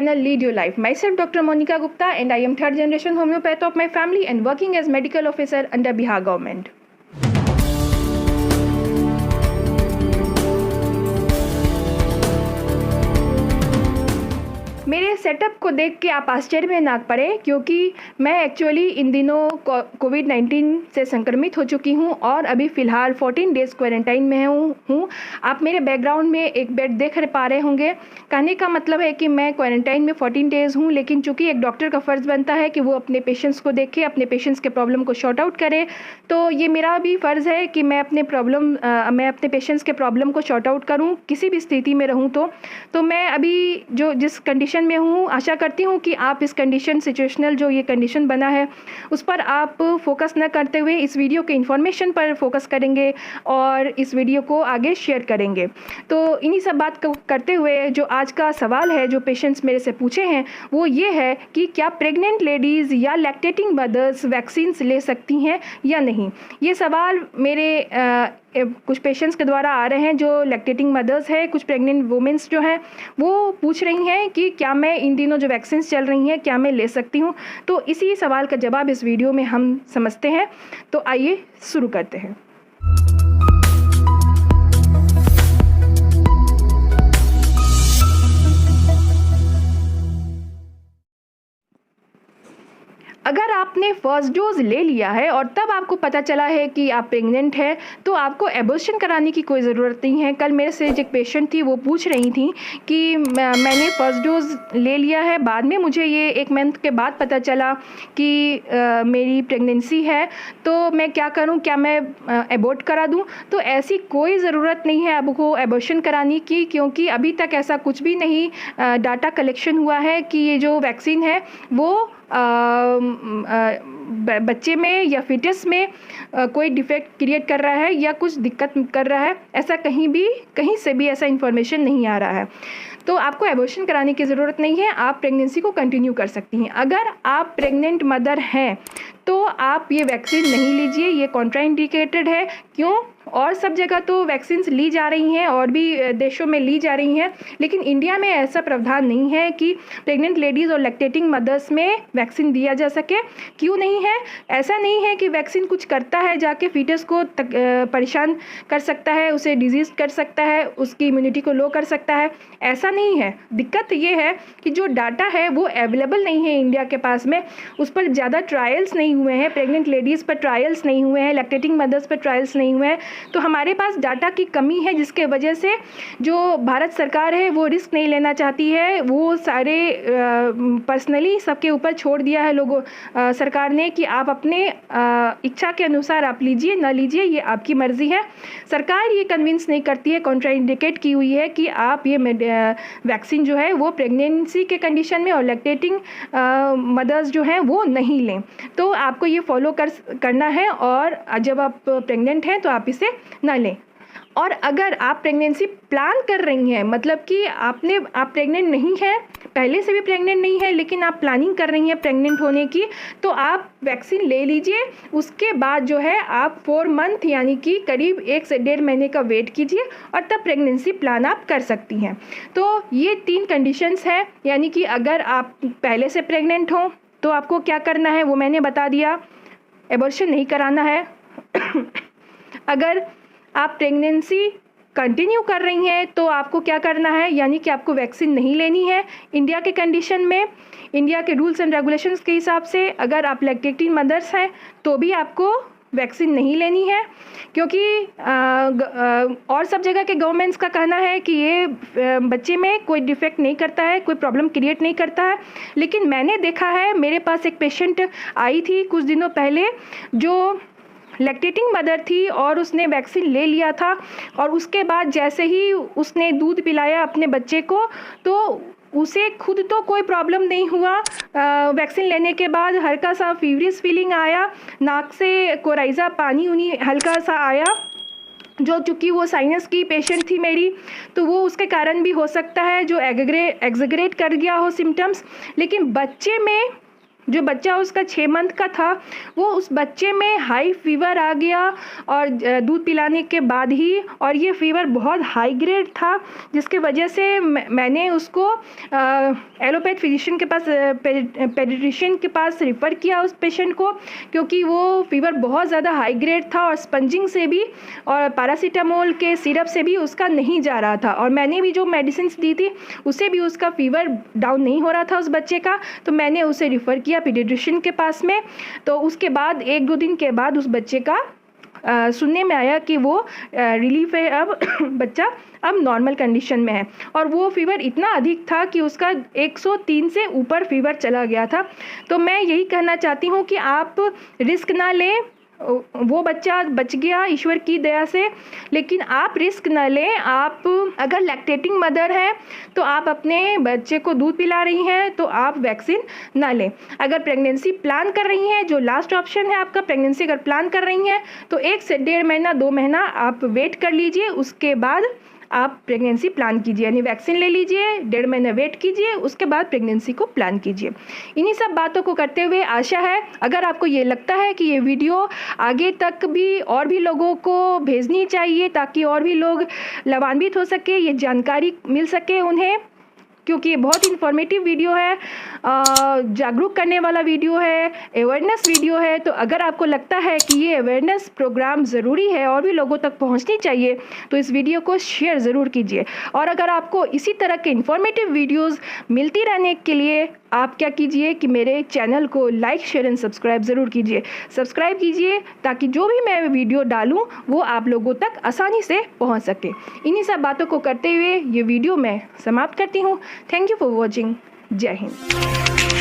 channel Lead Your Life. Myself Dr. Monica Gupta and I am third generation homeopath of my family and working as medical officer under Bihar government. मेरे setup को देख के आप आश्चर्य में ना पड़े, क्योंकि मैं एक्चुअली इन दिनों कोविड-19 से संक्रमित हो चुकी हूं और अभी फ़िलहाल 14 डेज़ क्वारंटाइन में हूं। आप मेरे बैकग्राउंड में एक बेड देख पा रहे होंगे। कहने का मतलब है कि मैं क्वारंटाइन में 14 डेज़ हूं, लेकिन चूँकि एक डॉक्टर का फ़र्ज़ बनता है कि वो अपने पेशेंट्स को देखे, अपने पेशेंट्स के प्रॉब्लम को सॉर्ट आउट करे, तो ये मेरा भी फ़र्ज़ है कि मैं अपने पेशेंट्स के प्रॉब्लम को सॉर्ट आउट करूँ, किसी भी स्थिति में रहूँ तो मैं अभी जिस कंडीशन में हूँ, आशा करती हूँ कि आप इस कंडीशन सिचुएशनल जो ये कंडीशन बना है उस पर आप फोकस न करते हुए इस वीडियो के इन्फॉर्मेशन पर फोकस करेंगे और इस वीडियो को आगे शेयर करेंगे। तो इन्हीं सब बात को करते हुए जो आज का सवाल है जो पेशेंट्स मेरे से पूछे हैं वो ये है कि क्या प्रेग्नेंट लेडीज़ या लैक्टेटिंग मदर्स वैक्सीन्स ले सकती हैं या नहीं। ये सवाल मेरे कुछ पेशेंट्स के द्वारा आ रहे हैं जो लैक्टेटिंग मदर्स है, कुछ प्रेग्नेंट वुमेंस जो हैं वो पूछ रही हैं कि क्या मैं इन दिनों जो वैक्सीन्स चल रही हैं क्या मैं ले सकती हूँ। तो इसी सवाल का जवाब इस वीडियो में हम समझते हैं। तो आइए शुरू करते हैं। अगर आपने फर्स्ट डोज ले लिया है और तब आपको पता चला है कि आप प्रेग्नेंट हैं तो आपको एबॉर्शन कराने की कोई ज़रूरत नहीं है। कल मेरे से एक पेशेंट थी, वो पूछ रही थी कि मैंने फ़र्स्ट डोज़ ले लिया है, बाद में मुझे ये 1 मंथ के बाद पता चला कि मेरी प्रेगनेंसी है, तो मैं क्या करूं, क्या मैं एबॉर्ट करा दूं। तो ऐसी कोई ज़रूरत नहीं है आपको एबॉर्शन कराने की, क्योंकि अभी तक ऐसा कुछ भी नहीं डाटा कलेक्शन हुआ है कि ये जो वैक्सीन है वो बच्चे में या फिटस में कोई डिफेक्ट क्रिएट कर रहा है या कुछ दिक्कत कर रहा है। ऐसा कहीं से भी ऐसा इन्फॉर्मेशन नहीं आ रहा है। तो आपको एबॉर्शन कराने की ज़रूरत नहीं है, आप प्रेगनेंसी को कंटिन्यू कर सकती हैं। अगर आप प्रेग्नेंट मदर हैं तो आप ये वैक्सीन नहीं लीजिए, ये कॉन्ट्राइंडिकेटेड है। क्यों? और सब जगह तो वैक्सीन्स ली जा रही हैं और भी देशों में ली जा रही हैं, लेकिन इंडिया में ऐसा प्रावधान नहीं है कि प्रेग्नेंट लेडीज़ और लैक्टेटिंग मदर्स में वैक्सीन दिया जा सके। क्यों नहीं है? ऐसा नहीं है कि वैक्सीन कुछ करता है, जाके फीटस को परेशान कर सकता है, उसे डिजीज़ कर सकता है, उसकी इम्यूनिटी को लो कर सकता है, ऐसा नहीं है। दिक्कत ये है कि जो डाटा है वो अवेलेबल नहीं है इंडिया के पास में, उस पर ज़्यादा ट्रायल्स नहीं हुए हैं, प्रेग्नेंट लेडीज़ पर ट्रायल्स नहीं हुए हैं, लैक्टेटिंग मदर्स पर ट्रायल्स नहीं हुए हैं। तो हमारे पास डाटा की कमी है, जिसके वजह से जो भारत सरकार है वो रिस्क नहीं लेना चाहती है। वो सारे पर्सनली सबके ऊपर छोड़ दिया है सरकार ने कि आप अपने इच्छा के अनुसार आप लीजिए ना लीजिए, ये आपकी मर्ज़ी है। सरकार ये कन्विंस नहीं करती है, कॉन्ट्राइंडिकेट की हुई है कि आप ये वैक्सीन जो है वो प्रेगनेंसी के कंडीशन में और लैक्टेटिंग मदर्स जो हैं वो नहीं लें। तो आपको ये फॉलो करना है और जब आप प्रेग्नेंट हैं तो आप इसे ना लें। और अगर आप प्रेगनेंसी प्लान कर रही हैं, मतलब कि आप प्रेग्नेंट नहीं हैं, पहले से भी प्रेग्नेंट नहीं है, लेकिन आप प्लानिंग कर रही हैं प्रेग्नेंट होने की, तो आप वैक्सीन ले लीजिए। उसके बाद जो है आप 4 मंथ यानी कि करीब 1 से 1.5 महीने का वेट कीजिए और तब प्रेगनेंसी प्लान आप कर सकती हैं। तो ये 3 कंडीशंस हैं, यानी कि अगर आप पहले से प्रेग्नेंट हों तो आपको क्या करना है वो मैंने बता दिया, एबॉर्शन नहीं कराना है। अगर आप प्रेगनेंसी कंटिन्यू कर रही हैं तो आपको क्या करना है, यानी कि आपको वैक्सीन नहीं लेनी है। इंडिया के कंडीशन में, इंडिया के रूल्स एंड रेगुलेशंस के हिसाब से अगर आप लैक्टेटिंग मदर्स हैं तो भी आपको वैक्सीन नहीं लेनी है, क्योंकि और सब जगह के गवर्नमेंट्स का कहना है कि ये बच्चे में कोई डिफेक्ट नहीं करता है, कोई प्रॉब्लम क्रिएट नहीं करता है। लेकिन मैंने देखा है, मेरे पास एक पेशेंट आई थी कुछ दिनों पहले जो लैक्टेटिंग मदर थी और उसने वैक्सीन ले लिया था और उसके बाद जैसे ही उसने दूध पिलाया अपने बच्चे को तो उसे खुद तो कोई प्रॉब्लम नहीं हुआ। वैक्सीन लेने के बाद हल्का सा फीवरिश फीलिंग आया, नाक से कोराइजा पानी हल्का सा आया, जो चूँकि वो साइनस की पेशेंट थी मेरी, तो वो उसके कारण भी हो सकता है जो एग्जैगरेट कर गया हो सिम्टम्स। लेकिन बच्चे में जो बच्चा उसका 6 मंथ का था, वो उस बच्चे में हाई फीवर आ गया और दूध पिलाने के बाद ही, और ये फीवर बहुत हाई ग्रेड था, जिसके वजह से मैंने उसको एलोपैथ फिजिशियन के पास, पेडिट्रिशियन के पास रिफ़र किया उस पेशेंट को, क्योंकि वो फीवर बहुत ज़्यादा हाई ग्रेड था और स्पंजिंग से भी और पैरासीटामोल के सिरप से भी उसका नहीं जा रहा था, और मैंने भी जो मेडिसिन दी थी उससे भी उसका फीवर डाउन नहीं हो रहा था उस बच्चे का। तो मैंने उसे रिफ़र किया पीडियाट्रिशियन के पास में। तो उसके बाद 1-2 दिन के बाद उस बच्चे का सुनने में आया कि वो रिलीफ है, अब बच्चा अब नॉर्मल कंडीशन में है, और वो फीवर इतना अधिक था कि उसका 103 से ऊपर फीवर चला गया था। तो मैं यही कहना चाहती हूँ कि आप रिस्क ना लें, वो बच्चा बच गया ईश्वर की दया से, लेकिन आप रिस्क न लें। आप अगर लैक्टेटिंग मदर हैं तो आप अपने बच्चे को दूध पिला रही हैं तो आप वैक्सीन ना लें। अगर प्रेगनेंसी प्लान कर रही हैं, जो लास्ट ऑप्शन है आपका, प्रेगनेंसी अगर प्लान कर रही हैं तो 1 से 1.5 महीना 2 महीना आप वेट कर लीजिए, उसके बाद आप प्रेगनेंसी प्लान कीजिए, यानी वैक्सीन ले लीजिए, 1.5 महीना वेट कीजिए, उसके बाद प्रेगनेंसी को प्लान कीजिए। इन्हीं सब बातों को करते हुए आशा है, अगर आपको ये लगता है कि ये वीडियो आगे तक भी और भी लोगों को भेजनी चाहिए ताकि और भी लोग लाभान्वित हो सके, ये जानकारी मिल सके उन्हें, क्योंकि ये बहुत इन्फॉर्मेटिव वीडियो है, जागरूक करने वाला वीडियो है, अवेयरनेस वीडियो है। तो अगर आपको लगता है कि ये अवेयरनेस प्रोग्राम ज़रूरी है और भी लोगों तक पहुंचनी चाहिए, तो इस वीडियो को शेयर ज़रूर कीजिए। और अगर आपको इसी तरह के इन्फॉर्मेटिव वीडियोस मिलती रहने के लिए आप क्या कीजिए कि मेरे चैनल को लाइक, शेयर एंड सब्सक्राइब ज़रूर कीजिए। सब्सक्राइब कीजिए ताकि जो भी मैं वीडियो डालूँ वो आप लोगों तक आसानी से पहुँच सके। इन्हीं सब बातों को करते हुए ये वीडियो मैं समाप्त करती हूँ। Thank you for watching. जय हिंद।